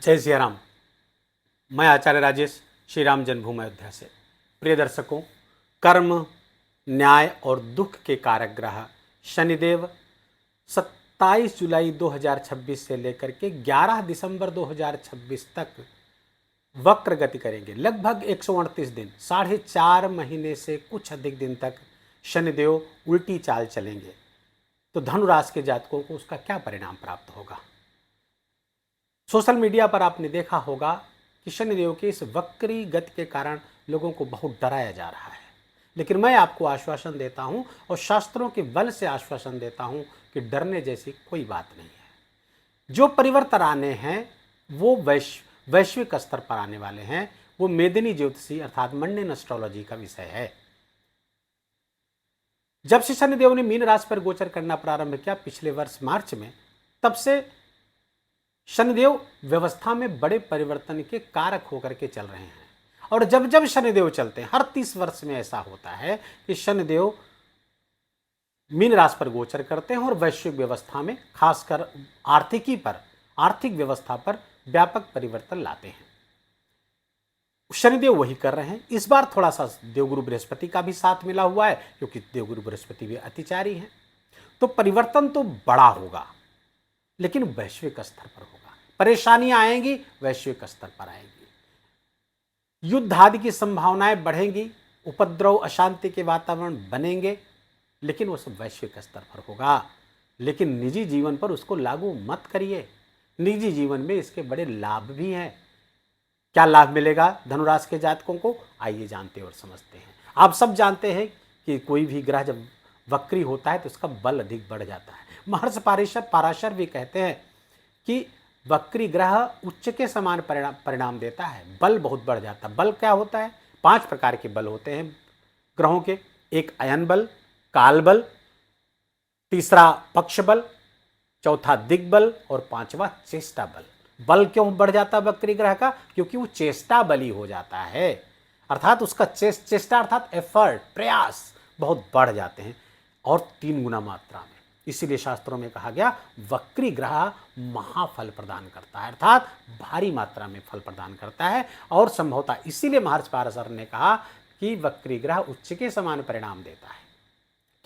जय सिया राम। मैं आचार्य राजेश श्री राम जन्मभूमि अयोध्या से। प्रिय दर्शकों, कर्म, न्याय और दुख के कारक ग्रह शनिदेव 27 जुलाई 2026 से लेकर के 11 दिसंबर 2026 तक वक्र गति करेंगे। लगभग 138 दिन, 4.5 महीने से कुछ अधिक दिन तक शनिदेव उल्टी चाल चलेंगे। तो धनु राशि के जातकों को उसका क्या परिणाम प्राप्त होगा? सोशल मीडिया पर आपने देखा होगा कि शनिदेव के इस वक्री गति के कारण लोगों को बहुत डराया जा रहा है, लेकिन मैं आपको आश्वासन देता हूं और शास्त्रों के बल से आश्वासन देता हूं कि डरने जैसी कोई बात नहीं है। जो परिवर्तन आने हैं वो वैश्विक स्तर पर आने वाले हैं। वो मेदिनी ज्योतिषी अर्थात मंडेन एस्ट्रोलॉजी का विषय है। जब से शनिदेव ने मीन राशि पर गोचर करना प्रारंभ किया पिछले वर्ष मार्च में, तब से शनिदेव व्यवस्था में बड़े परिवर्तन के कारक होकर के चल रहे हैं। और जब जब शनिदेव चलते हैं, हर 30 वर्ष में ऐसा होता है कि शनिदेव मीन राशि पर गोचर करते हैं और वैश्विक व्यवस्था में, खासकर आर्थिक व्यवस्था पर व्यापक परिवर्तन लाते हैं। शनिदेव वही कर रहे हैं। इस बार थोड़ा सा देवगुरु बृहस्पति का भी साथ मिला हुआ है, क्योंकि देवगुरु बृहस्पति भी अतिचारी हैं। तो परिवर्तन तो बड़ा होगा, लेकिन वैश्विक स्तर पर होगा। परेशानियां आएंगी, वैश्विक स्तर पर आएंगी। युद्ध आदि की संभावनाएं बढ़ेंगी, उपद्रव, अशांति के वातावरण बनेंगे, लेकिन वो सब वैश्विक स्तर पर होगा। लेकिन निजी जीवन पर उसको लागू मत करिए। निजी जीवन में इसके बड़े लाभ भी हैं। क्या लाभ मिलेगा धनुराशि के जातकों को? आइए जानते और समझते हैं। आप सब जानते हैं कि कोई भी ग्रह जब वक्री होता है तो उसका बल अधिक बढ़ जाता है। महर्षि पराशर भी कहते हैं कि वक्री ग्रह उच्च के समान परिणाम देता है, बल बहुत बढ़ जाता है। बल क्या होता है? 5 प्रकार के बल होते हैं ग्रहों के। एक अयन बल, काल बल, तीसरा पक्ष बल, चौथा दिग्बल और 5वां चेष्टा बल। बल क्यों बढ़ जाता है वक्री ग्रह का? क्योंकि वो चेष्टा बली हो जाता है, अर्थात उसका चेष्टा अर्थात एफर्ट, प्रयास बहुत बढ़ जाते हैं और 3 गुना मात्रा में। इसीलिए शास्त्रों में कहा गया वक्री ग्रह महाफल प्रदान करता है, अर्थात भारी मात्रा में फल प्रदान करता है। और संभवतः इसीलिए महर्षि पराशर ने कहा कि वक्री ग्रह उच्च के समान परिणाम देता है।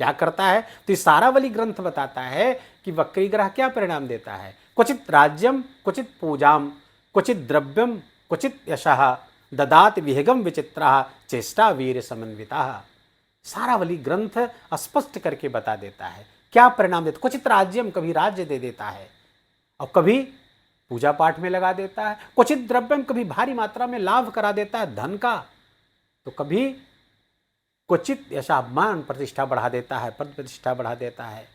क्या करता है? तो इस सारावली ग्रंथ बताता है कि वक्री ग्रह क्या परिणाम देता है। क्वचित राज्यम, क्वचित पूजाम, क्वचित द्रव्यम, क्वचित यशः, ददात विहगम विचित्रः, चेष्टा वीर समन्वितः। सारावली ग्रंथ स्पष्ट करके बता देता है क्या परिणाम देता। क्वचित राज्यम, कभी राज्य दे देता है और कभी पूजा पाठ में लगा देता है। क्वचित द्रव्यम, कभी भारी मात्रा में लाभ करा देता है धन का। तो कभी क्वचित यशः, मान प्रतिष्ठा बढ़ा देता है, पद प्रतिष्ठा बढ़ा देता है।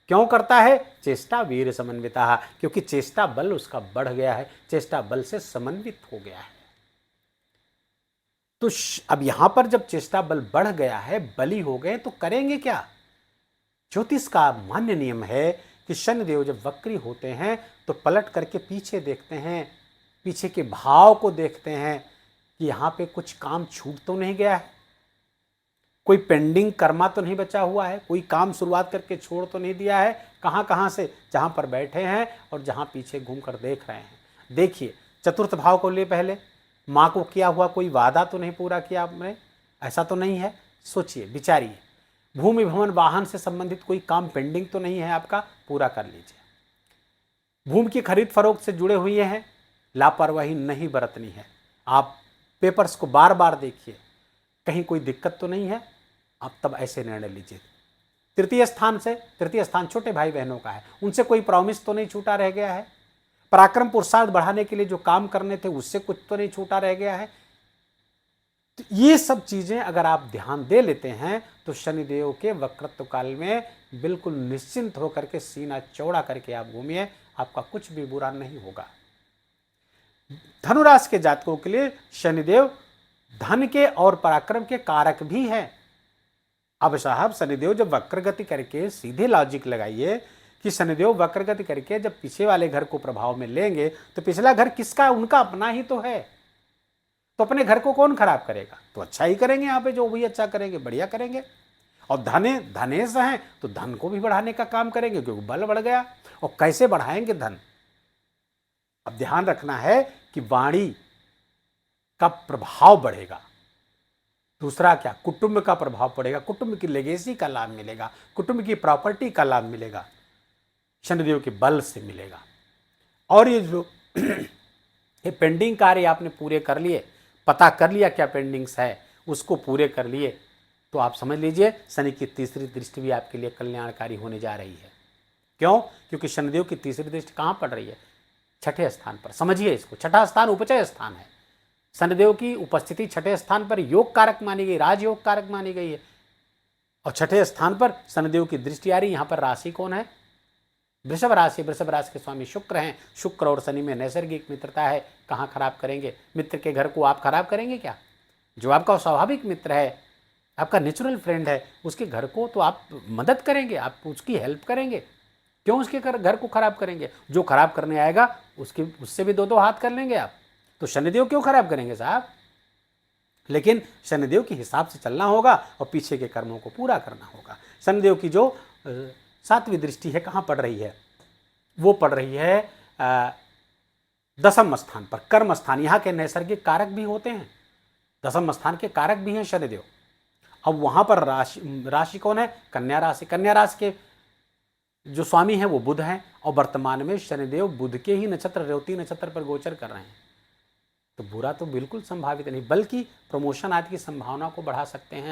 क्यों करता है? चेष्टा वीर समन्वितः, क्योंकि चेष्टा बल उसका बढ़ गया है, चेष्टा बल से समन्वित हो गया है। तो अब यहां पर जब चेष्टा बल बढ़ गया है, बली हो गए, तो करेंगे क्या? ज्योतिष का मान्य नियम है कि शनिदेव जब वक्री होते हैं तो पलट करके पीछे देखते हैं, पीछे के भाव को देखते हैं कि यहां पे कुछ काम छूट तो नहीं गया है, कोई पेंडिंग कर्मा तो नहीं बचा हुआ है, कोई काम शुरुआत करके छोड़ तो नहीं दिया है। कहां से? जहां पर बैठे हैं और जहां पीछे घूमकर देख रहे हैं। देखिए, चतुर्थ भाव को ले पहले, माँ को किया हुआ कोई वादा तो नहीं पूरा किया आपने? ऐसा तो नहीं है? सोचिए, विचारिए। भूमि भवन वाहन से संबंधित कोई काम पेंडिंग तो नहीं है आपका? पूरा कर लीजिए। भूमि की खरीद फरोख्त से जुड़े हुए हैं, लापरवाही नहीं बरतनी है। आप पेपर्स को बार बार देखिए, कहीं कोई दिक्कत तो नहीं है, आप तब ऐसे निर्णय लीजिए। तृतीय स्थान छोटे भाई बहनों का है, उनसे कोई प्रॉमिस तो नहीं छूटा रह गया है। पराक्रम पुरुषार्थ बढ़ाने के लिए जो काम करने थे उससे कुछ तो नहीं छूटा रह गया है। तो ये सब चीजें अगर आप ध्यान दे लेते हैं तो शनिदेव के वक्रत्व काल में बिल्कुल निश्चिंत होकर के सीना चौड़ा करके आप घूमिए, आपका कुछ भी बुरा नहीं होगा। धनुराशि के जातकों के लिए शनिदेव धन के और पराक्रम के कारक भी हैं। अब साहब, शनिदेव जब वक्र गति करके, सीधे लॉजिक लगाइए कि शनिदेव वक्र गति करके जब पीछे वाले घर को प्रभाव में लेंगे तो पिछला घर किसका? उनका अपना ही तो है। तो अपने घर को कौन खराब करेगा? तो अच्छा ही करेंगे, यहाँ पे जो भी अच्छा करेंगे, बढ़िया करेंगे। और धनेश हैं तो धन को भी बढ़ाने का काम करेंगे, क्योंकि बल बढ़ गया। और कैसे बढ़ाएंगे धन? अब ध्यान रखना है कि वाणी का प्रभाव बढ़ेगा। दूसरा क्या, कुटुंब का प्रभाव पड़ेगा, कुटुंब की लेगेसी का लाभ मिलेगा, कुटुंब की प्रॉपर्टी का लाभ मिलेगा, शनिदेव के बल से मिलेगा। और ये जो ये पेंडिंग कार्य आपने पूरे कर लिए, पता कर लिया क्या पेंडिंग्स है, उसको पूरे कर लिए, तो आप समझ लीजिए शनि की तीसरी दृष्टि भी आपके लिए कल्याणकारी होने जा रही है। क्यों? क्योंकि शनिदेव की तीसरी दृष्टि कहां पड़ रही है? छठे स्थान पर। समझिए इसको, छठा स्थान उपचय स्थान है। शनिदेव की उपस्थिति छठे स्थान पर योग कारक मानी गई, राजयोग कारक मानी गई है। और छठे स्थान पर शनिदेव की दृष्टि आ रही। यहां पर राशि कौन है? वृषभ राशि। वृषभ राशि के स्वामी शुक्र हैं। शुक्र और शनि में नैसर्गिक मित्रता है। कहां खराब करेंगे? मित्र के घर को आप खराब करेंगे क्या? जो आपका स्वाभाविक मित्र है, आपका नेचुरल फ्रेंड है, उसके घर को तो आप मदद करेंगे, आप उसकी हेल्प करेंगे। क्यों उसके घर को खराब करेंगे? जो खराब करने आएगा उससे भी दो हाथ कर लेंगे आप। तो शनिदेव क्यों खराब करेंगे साहब? लेकिन शनिदेव के हिसाब से चलना होगा और पीछे के कर्मों को पूरा करना होगा। शनिदेव की जो सातवीं दृष्टि है कहाँ पड़ रही है? वो पड़ रही है दसम स्थान पर, कर्म स्थान। यहाँ के नैसर्गिक कारक भी होते हैं, दसम स्थान के कारक भी हैं शनिदेव। अब वहां पर राशि कौन है? कन्या राशि। कन्या राशि के जो स्वामी हैं वो बुध हैं, और वर्तमान में शनिदेव बुध के ही नक्षत्र रेवती नक्षत्र पर गोचर कर रहे हैं। तो बुरा तो बिल्कुल संभावित नहीं, बल्कि प्रमोशन आदि की संभावना को बढ़ा सकते हैं।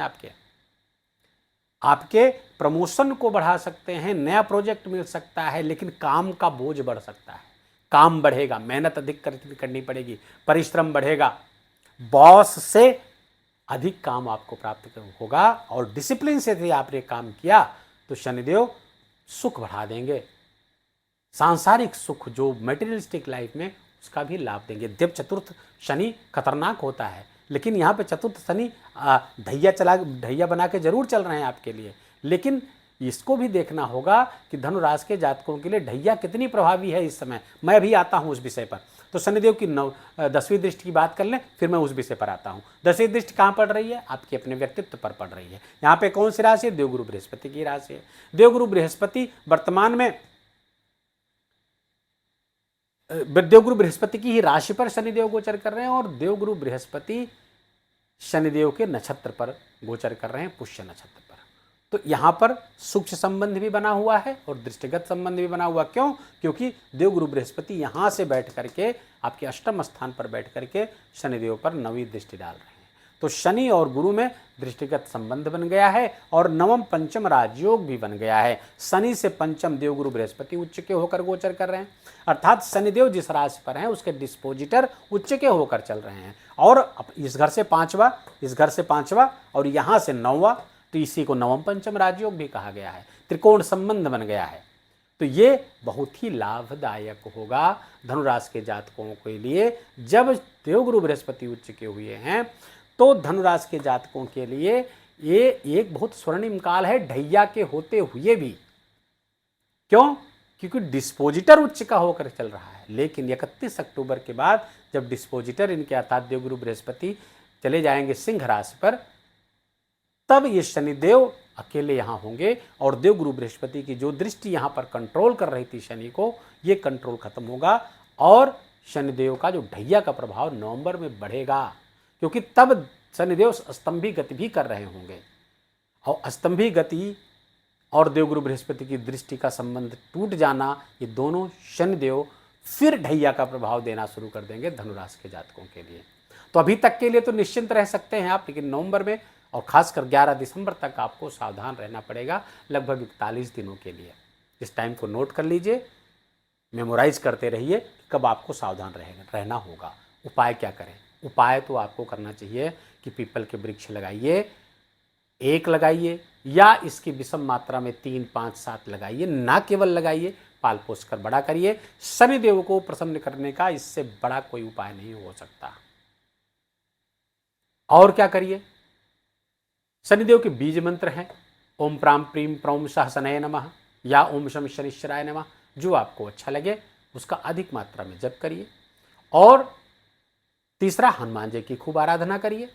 आपके प्रमोशन को बढ़ा सकते हैं, नया प्रोजेक्ट मिल सकता है, लेकिन काम का बोझ बढ़ सकता है। काम बढ़ेगा, मेहनत अधिक करनी पड़ेगी, परिश्रम बढ़ेगा, बॉस से अधिक काम आपको प्राप्त होगा। और डिसिप्लिन से यदि आपने काम किया तो शनिदेव सुख बढ़ा देंगे, सांसारिक सुख जो मेटेरियलिस्टिक लाइफ में, उसका भी लाभ देंगे। देव चतुर्थ शनि खतरनाक होता है, लेकिन यहाँ पे चतुर्थ शनि ढैया बना के जरूर चल रहे हैं आपके लिए। लेकिन इसको भी देखना होगा कि धनु राशि के जातकों के लिए ढैया कितनी प्रभावी है इस समय। मैं भी आता हूँ उस विषय पर। तो शनिदेव की 10वीं दृष्टि की बात कर लें, फिर मैं उस विषय पर आता हूँ। 10वीं दृष्टि कहाँ पड़ रही है? आपके अपने व्यक्तित्व पर पड़ रही है। यहाँ पे कौन सी राशि है? देवगुरु बृहस्पति की राशि है। देवगुरु बृहस्पति वर्तमान में देवगुरु बृहस्पति की ही राशि पर शनिदेव गोचर कर रहे हैं, और देवगुरु बृहस्पति शनिदेव के नक्षत्र पर गोचर कर रहे हैं, पुष्य नक्षत्र पर। तो यहां पर सूक्ष्म संबंध भी बना हुआ है और दृष्टिगत संबंध भी बना हुआ। क्यों? क्योंकि देवगुरु बृहस्पति यहां से बैठ करके आपके अष्टम स्थान पर बैठ करके शनिदेव पर 9वीं दृष्टि डाल रहे हैं। तो शनि और गुरु में दृष्टिगत संबंध बन गया है, और नवम पंचम राजयोग भी बन गया है। शनि से पंचम देवगुरु बृहस्पति उच्च के होकर गोचर कर रहे हैं, अर्थात शनिदेव जिस राशि पर हैं उसके डिस्पोजिटर उच्च के होकर चल रहे हैं। और इस घर से पांचवा, इस घर से पांचवा, और यहां से 9वां, तो इसी को नवम पंचम राजयोग भी कहा गया है। त्रिकोण संबंध बन गया है। तो ये बहुत ही लाभदायक होगा धनुराशि के जातकों के लिए। जब देवगुरु बृहस्पति उच्च के हुए हैं तो धनुराशि के जातकों के लिए ये एक बहुत स्वर्णिम काल है, ढैया के होते हुए भी। क्यों? क्योंकि डिस्पोजिटर उच्च का होकर चल रहा है। लेकिन 31 अक्टूबर के बाद जब डिस्पोजिटर इनके अर्थात देवगुरु बृहस्पति चले जाएंगे सिंह राशि पर, तब ये शनिदेव अकेले यहां होंगे, और देवगुरु बृहस्पति की जो दृष्टि यहां पर कंट्रोल कर रही थी शनि को, ये कंट्रोल खत्म होगा, और शनिदेव का जो ढैया का प्रभाव नवंबर में बढ़ेगा। क्योंकि तब शनिदेव अस्तंभी गति भी कर रहे होंगे, और अस्तंभी गति और देवगुरु बृहस्पति की दृष्टि का संबंध टूट जाना, ये दोनों शनिदेव फिर ढैया का प्रभाव देना शुरू कर देंगे धनुराशि के जातकों के लिए। तो अभी तक के लिए तो निश्चिंत रह सकते हैं आप, लेकिन नवंबर में और खासकर 11 दिसंबर तक आपको सावधान रहना पड़ेगा, लगभग 41 दिनों के लिए। इस टाइम को नोट कर लीजिए, मेमोराइज करते रहिए कब आपको सावधान रहना होगा। उपाय क्या करें? उपाय तो आपको करना चाहिए कि पीपल के वृक्ष लगाइए, 1 लगाइए, या इसकी विषम मात्रा में 3, 5, 7 लगाइए। ना केवल लगाइए, पाल पोस कर बड़ा करिए। शनिदेव को प्रसन्न करने का इससे बड़ा कोई उपाय नहीं हो सकता। और क्या करिए? शनिदेव के बीज मंत्र हैं, ओम प्राम प्रीम प्रौम सहसनय नमः, या ओम शम शनिश्चराय नमः। जो आपको अच्छा लगे उसका अधिक मात्रा में जप करिए। और तीसरा, हनुमान जी की खूब आराधना करिए,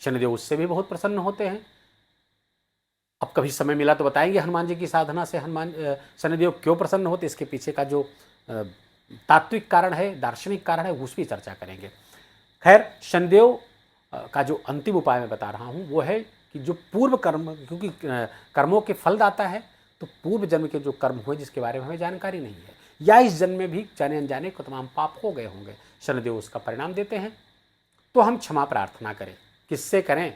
शनिदेव उससे भी बहुत प्रसन्न होते हैं। अब कभी समय मिला तो बताएंगे हनुमान जी की साधना से शनिदेव क्यों प्रसन्न होते, इसके पीछे का जो तात्विक कारण है, दार्शनिक कारण है, उस पर चर्चा करेंगे। खैर, शनिदेव का जो अंतिम उपाय मैं बता रहा हूँ वो है कि जो पूर्व कर्म, क्योंकि कर्मों के फल दाता है, तो पूर्व जन्म के जो कर्म हुए जिसके बारे में हमें जानकारी नहीं है, या इस जन्म में भी जाने अनजाने को तमाम पाप हो गए होंगे, शनिदेव उसका परिणाम देते हैं। तो हम क्षमा प्रार्थना करें। किससे करें?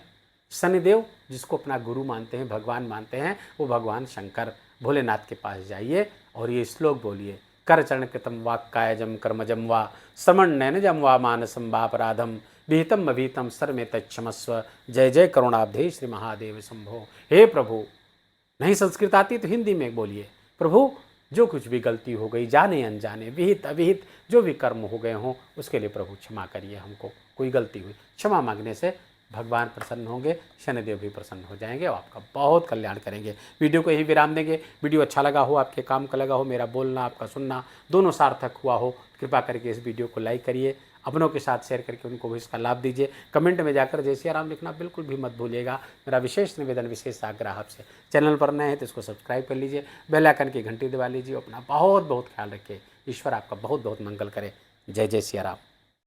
शनिदेव जिसको अपना गुरु मानते हैं, भगवान मानते हैं, वो भगवान शंकर भोलेनाथ के पास जाइए और ये श्लोक बोलिए, कर चरण कृतम वाक्कायजम कर्मजम वा समण नैनजम वा मानसम वापराधम विहितम अभिहितम सर्व तत्क्षमस्व। जय जय करुणाब्धे श्री महादेव शंभो। हे प्रभु, नहीं संस्कृत आती तो हिंदी में बोलिए, प्रभु जो कुछ भी गलती हो गई, जाने अनजाने, विहित अविहित जो भी कर्म हो गए हों, उसके लिए प्रभु क्षमा करिए हमको। कोई गलती हुई, क्षमा मांगने से भगवान प्रसन्न होंगे, शनिदेव भी प्रसन्न हो जाएंगे और आपका बहुत कल्याण करेंगे। वीडियो को यही विराम देंगे। वीडियो अच्छा लगा हो, आपके काम का लगा हो, मेरा बोलना आपका सुनना दोनों सार्थक हुआ हो, कृपा करके इस वीडियो को लाइक करिए, अपनों के साथ शेयर करके उनको भी इसका लाभ दीजिए। कमेंट में जाकर जय सिया राम लिखना बिल्कुल भी मत भूलिएगा। मेरा विशेष निवेदन, विशेष आग्रह आपसे, चैनल पर नए हैं तो इसको सब्सक्राइब कर लीजिए, बेल आइकन की घंटी दबा लीजिए। अपना बहुत बहुत ख्याल रखिए। ईश्वर आपका बहुत बहुत मंगल करे। जय जय सिया राम।